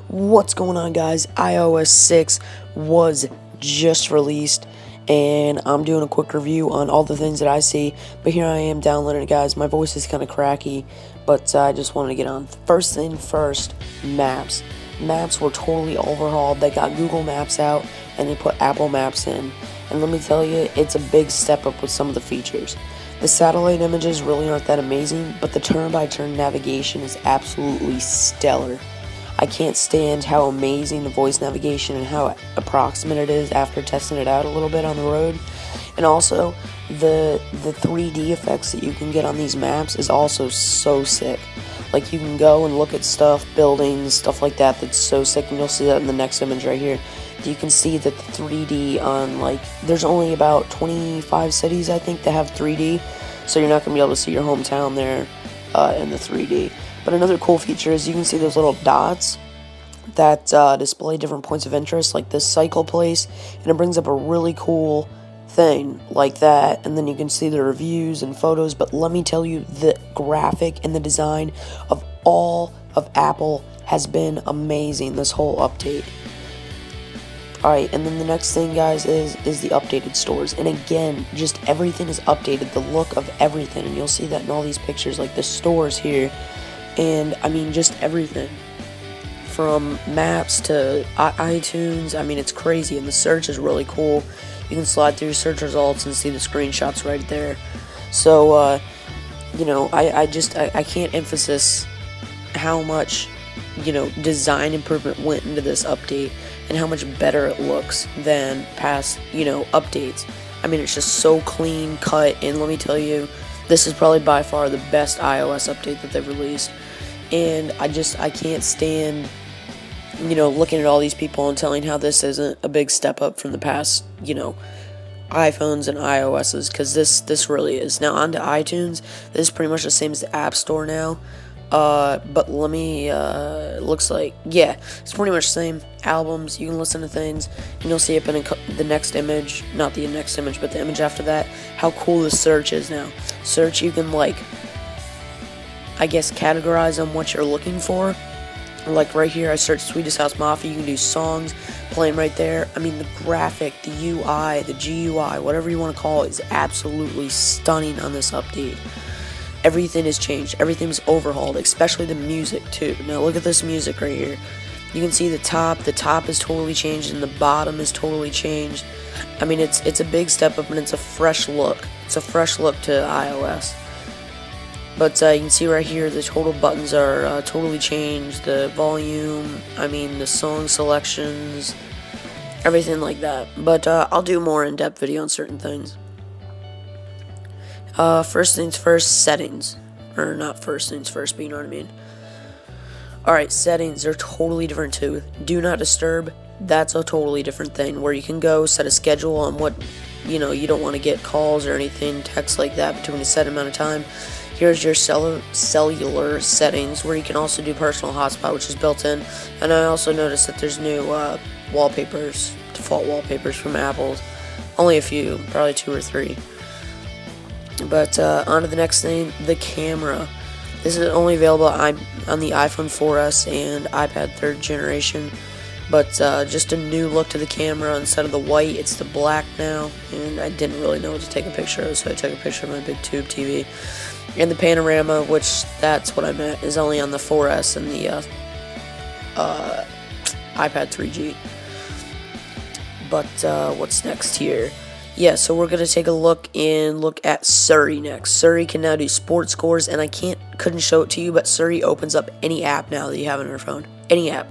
What's going on, guys? iOS 6 was just released, and I'm doing a quick review on all the things that I see, but here I am downloading it, guys. My voice is kind of cracky, but I just wanted to get on. First thing first, maps. Maps were totally overhauled. They got Google Maps out, and they put Apple Maps in, and let me tell you, it's a big step up with some of the features. The satellite images really aren't that amazing, but the turn-by-turn navigation is absolutely stellar. I can't stand how amazing the voice navigation and how approximate it is after testing it out a little bit on the road. And also, the 3D effects that you can get on these maps is also so sick. Like, you can go and look at stuff, buildings, stuff like that, that's so sick, and you'll see that in the next image right here. You can see that the 3D on, like, there's only about 25 cities, I think, that have 3D, so you're not going to be able to see your hometown there in the 3D. But another cool feature is you can see those little dots that display different points of interest, like this cycle place, and it brings up a really cool thing like that, and then you can see the reviews and photos. But let me tell you, the graphic and the design of all of Apple has been amazing this whole update. Alright, and then the next thing, guys, is the updated stores. And again, just everything is updated, the look of everything, and you'll see that in all these pictures, like the stores here. And, I mean, just everything. From maps to iTunes, I mean, it's crazy. And the search is really cool. You can slide through your search results and see the screenshots right there. So, you know, I can't emphasize how much, you know, design improvement went into this update and how much better it looks than past, you know, updates. I mean, it's just so clean cut, and let me tell you, this is probably by far the best iOS update that they've released. And I can't stand, you know, looking at all these people and telling how this isn't a big step up from the past, you know, iPhones and iOS's, because this really is. Now, on to iTunes. This is pretty much the same as the App Store now. But let me, looks like, yeah, it's pretty much the same. Albums, you can listen to things, and you'll see it in the next image, not the next image, but the image after that, how cool the search is now. Search, you can, like, I guess, categorize on what you're looking for. Like, right here, I searched Swedish House Mafia, you can do songs, playing right there. I mean, the graphic, the UI, the GUI, whatever you want to call it, is absolutely stunning on this update. Everything has changed. Everything's overhauled, especially the music, too. Now, look at this music right here. You can see the top. The top is totally changed, and the bottom is totally changed. I mean, it's a big step up, and it's a fresh look. It's a fresh look to iOS. But you can see right here, the total buttons are totally changed. The volume, I mean, the song selections, everything like that. But I'll do more in-depth video on certain things. First things first, settings. Or not first things first, but you know what I mean. Alright, settings are totally different too. Do not disturb, that's a totally different thing, where you can go set a schedule on what, you know, you don't want to get calls or anything, text like that between a set amount of time. Here's your cellular settings, where you can also do personal hotspot, which is built in. And I also noticed that there's new wallpapers, default wallpapers from Apple. Only a few, probably 2 or 3. But on to the next thing, the camera. This is only available on the iPhone 4S and iPad 3rd generation. But just a new look to the camera. Instead of the white, it's the black now. And I didn't really know what to take a picture of, so I took a picture of my big tube TV. And the panorama, which that's what I meant, is only on the 4S and the iPad 3G. But what's next here? Yeah, so we're going to take a look at Siri next. Siri can now do sports scores, and I couldn't show it to you, but Siri opens up any app now that you have on your phone. Any app.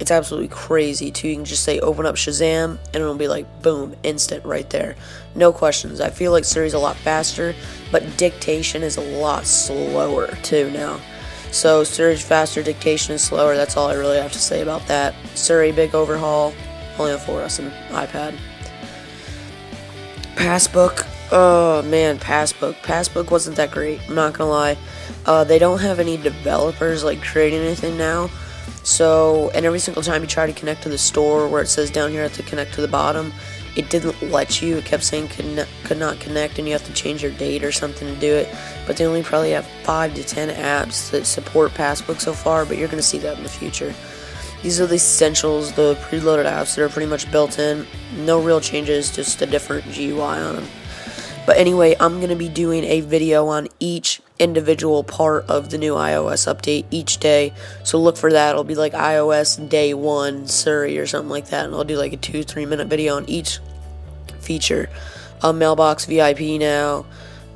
It's absolutely crazy, too. You can just say, open up Shazam, and it'll be like, boom, instant right there. No questions. I feel like Siri's a lot faster, but dictation is a lot slower, too, now. So, Siri's faster, dictation is slower. That's all I really have to say about that. Siri, big overhaul. Only on 4S and iPad. Passbook, oh man, Passbook wasn't that great, I'm not gonna lie. They don't have any developers, like, creating anything now, so, and every single time you try to connect to the store, where it says down here to connect to the bottom, it didn't let you. It kept saying could not connect, and you have to change your date or something to do it. But they only probably have 5 to 10 apps that support Passbook so far, but you're going to see that in the future. These are the essentials, the preloaded apps that are pretty much built in. No real changes, just a different GUI on them. But anyway, I'm going to be doing a video on each individual part of the new iOS update each day. So look for that. It'll be like iOS day 1 Surrey or something like that. And I'll do like a 2-3 minute video on each feature. Mailbox VIP now.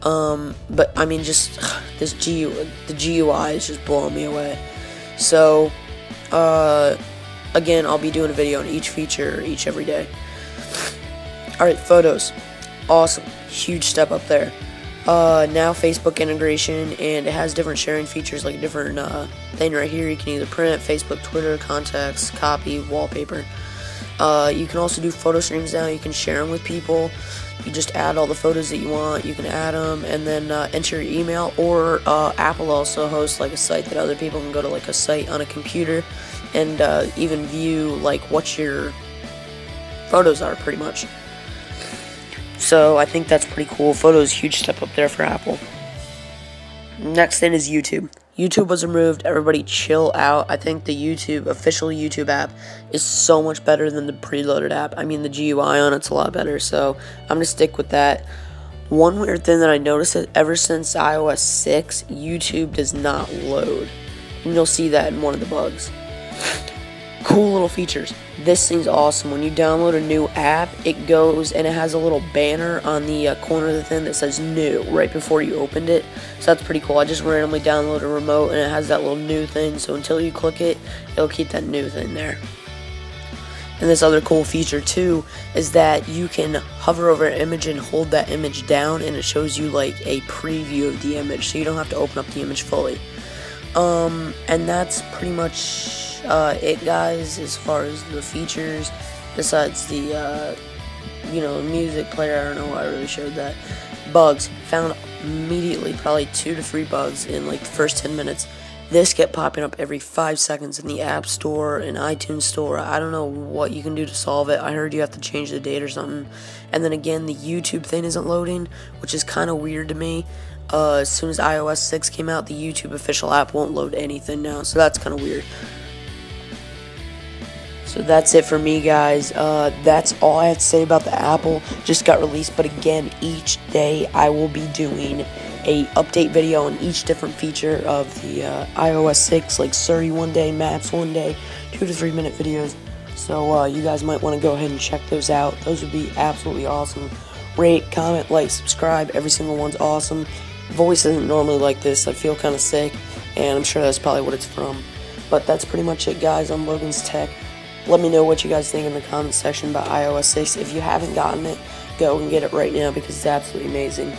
But I mean, just the GUI is just blowing me away. So again, I'll be doing a video on each feature every day. Alright, photos. Awesome. Huge step up there. Now Facebook integration, and it has different sharing features, like a different thing right here. You can either print, Facebook, Twitter, contacts, copy, wallpaper. You can also do photo streams now. You can share them with people. You just add all the photos that you want. You can add them and then enter your email. Or Apple also hosts like a site that other people can go to, like a site on a computer, and even view like what your photos are, pretty much. So I think that's pretty cool. Photos, huge step up there for Apple. Next thing is YouTube. YouTube was removed. Everybody chill out. I think the official YouTube app is so much better than the preloaded app. I mean, the GUI on it's a lot better, so I'm going to stick with that. One weird thing that I noticed is ever since iOS 6, YouTube does not load. And you'll see that in one of the bugs. Cool little features. This thing's awesome. When you download a new app, it goes and it has a little banner on the corner of the thing that says new right before you opened it. So that's pretty cool. I just randomly downloaded a remote and it has that little new thing. So until you click it, it'll keep that new thing there. And this other cool feature too is that you can hover over an image and hold that image down, and it shows you like a preview of the image, so you don't have to open up the image fully. And that's pretty much it, guys, as far as the features. Besides the music player, I don't know why I really showed that. Bugs found immediately, probably 2 to 3 bugs in like the first 10 minutes. This kept popping up every 5 seconds in the App Store and iTunes Store. I don't know what you can do to solve it. I heard you have to change the date or something. And then again, the YouTube thing isn't loading, which is kind of weird to me. As soon as iOS 6 came out, the YouTube official app won't load anything now, so that's kind of weird. So that's it for me, guys. That's all I had to say about the Apple. Just got released, but again, each day I will be doing a update video on each different feature of the iOS 6, like Surrey one day, Maps one day, 2 to 3 minute videos. So you guys might want to go ahead and check those out. Those would be absolutely awesome. Rate, comment, like, subscribe. Every single one's awesome. Voice isn't normally like this. I feel kind of sick, and I'm sure that's probably what it's from. But that's pretty much it, guys. I'm Logan's Tech. Let me know what you guys think in the comment section about iOS 6. If you haven't gotten it, go and get it right now because it's absolutely amazing.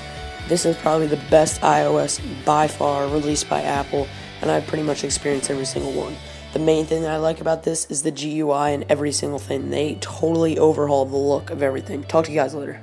This is probably the best iOS by far released by Apple, and I've pretty much experienced every single one. The main thing that I like about this is the GUI and every single thing. They totally overhauled the look of everything. Talk to you guys later.